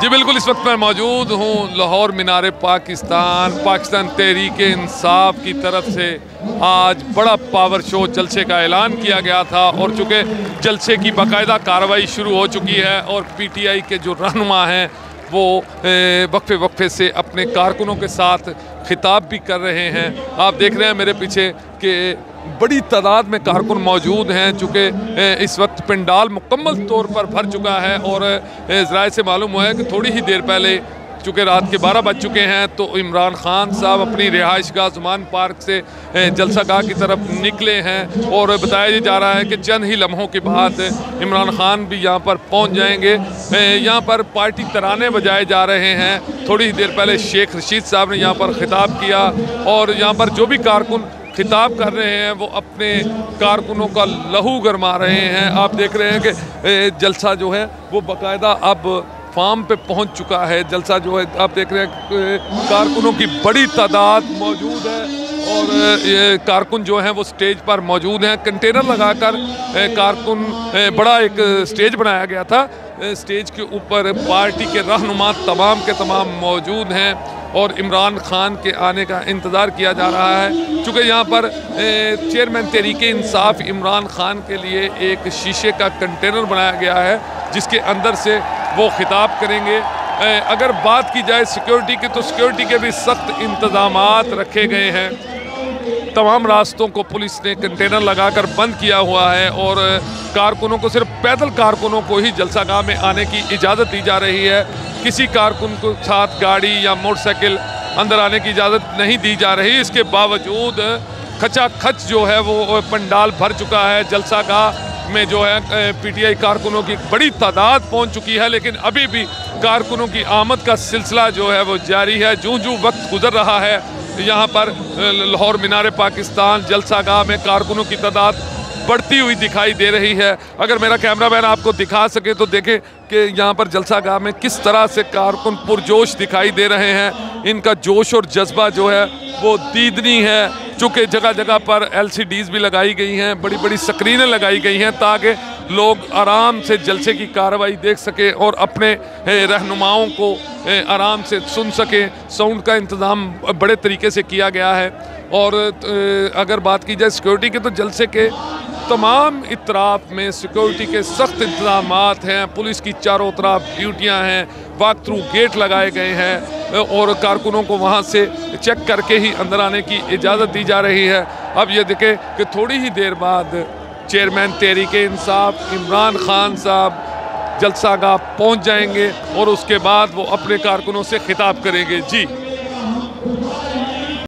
जी बिल्कुल, इस वक्त मैं मौजूद हूँ लाहौर मीनार पाकिस्तान तहरीक इंसाफ की तरफ से आज बड़ा पावर शो जलसे का ऐलान किया गया था और चूँकि जलसे की बाकायदा कार्रवाई शुरू हो चुकी है और पीटीआई के जो रहनुमा हैं वो वक्फे से अपने कारकुनों के साथ खिताब भी कर रहे हैं। आप देख रहे हैं मेरे पीछे कि बड़ी तादाद में कारकुन मौजूद हैं, चूँकि इस वक्त पंडाल मुकम्मल तौर पर भर चुका है और ज़राए से मालूम हुआ है कि थोड़ी ही देर पहले चूँकि रात के 12 बज चुके हैं तो इमरान खान साहब अपनी रिहाइश गाह ज़ुमान पार्क से जलसा गाह की तरफ निकले हैं और बताया जा रहा है कि चंद ही लम्हों के बाद इमरान खान भी यहाँ पर पहुँच जाएंगे। यहाँ पर पार्टी तराने बजाए जा रहे हैं। थोड़ी ही देर पहले शेख रशीद साहब ने यहाँ पर खिताब किया और यहाँ पर जो भी कारकुन खिताब कर रहे हैं वो अपने कारकुनों का लहू गरमा रहे हैं। आप देख रहे हैं कि जलसा जो है वो बाकायदा अब फार्म पे पहुंच चुका है। जलसा जो है आप देख रहे हैं कारकुनों की बड़ी तादाद मौजूद है और ये कारकुन जो हैं वो स्टेज पर मौजूद हैं। कंटेनर लगाकर कारकुन बड़ा एक स्टेज बनाया गया था। स्टेज के ऊपर पार्टी के रहनुमा तमाम के तमाम मौजूद हैं और इमरान खान के आने का इंतज़ार किया जा रहा है। चूँकि यहाँ पर चेयरमैन तहरीक इंसाफ इमरान खान के लिए एक शीशे का कंटेनर बनाया गया है जिसके अंदर से वो खिताब करेंगे। अगर बात की जाए सिक्योरिटी की तो सिक्योरिटी के भी सख्त इंतज़ामात रखे गए हैं। तमाम रास्तों को पुलिस ने कंटेनर लगाकर बंद किया हुआ है और कारकुनों को, सिर्फ पैदल कारकुनों को ही जलसागाह में आने की इजाज़त दी जा रही है। किसी कारकुन को साथ गाड़ी या मोटरसाइकिल अंदर आने की इजाज़त नहीं दी जा रही। इसके बावजूद खचाखच जो है वो पंडाल भर चुका है। जलसागाह में जो है पीटीआई कारकुनों की बड़ी तादाद पहुंच चुकी है, लेकिन अभी भी कारकुनों की आमद का सिलसिला जो है वो जारी है। जूं वक्त गुजर रहा है यहाँ पर लाहौर मीनार पाकिस्तान जलसागाह में कारकुनों की तादाद बढ़ती हुई दिखाई दे रही है। अगर मेरा कैमरामैन आपको दिखा सके तो देखें कि यहाँ पर जलसागाह में किस तरह से कारकुन पुरजोश दिखाई दे रहे हैं। इनका जोश और जज्बा जो है वो दीदनी है। चूँकि जगह जगह पर LCDs भी लगाई गई हैं, बड़ी बड़ी स्क्रीनें लगाई गई हैं ताकि लोग आराम से जलसे की कार्रवाई देख सकें और अपने रहनुमाओं को आराम से सुन सकें। साउंड का इंतज़ाम बड़े तरीके से किया गया है। और अगर बात की जाए सिक्योरिटी की तो जलसे के तमाम इतराफ़ में सिक्योरिटी के सख्त इंतज़ामात हैं। पुलिस की चारों तरफ ड्यूटियां हैं, वॉक थ्रू गेट लगाए गए हैं और कारकुनों को वहां से चेक करके ही अंदर आने की इजाज़त दी जा रही है। अब ये देखें कि थोड़ी ही देर बाद चेयरमैन तहरीक इंसाफ इमरान खान साहब जलसागाह पहुंच जाएंगे और उसके बाद वो अपने कारकुनों से खिताब करेंगे। जी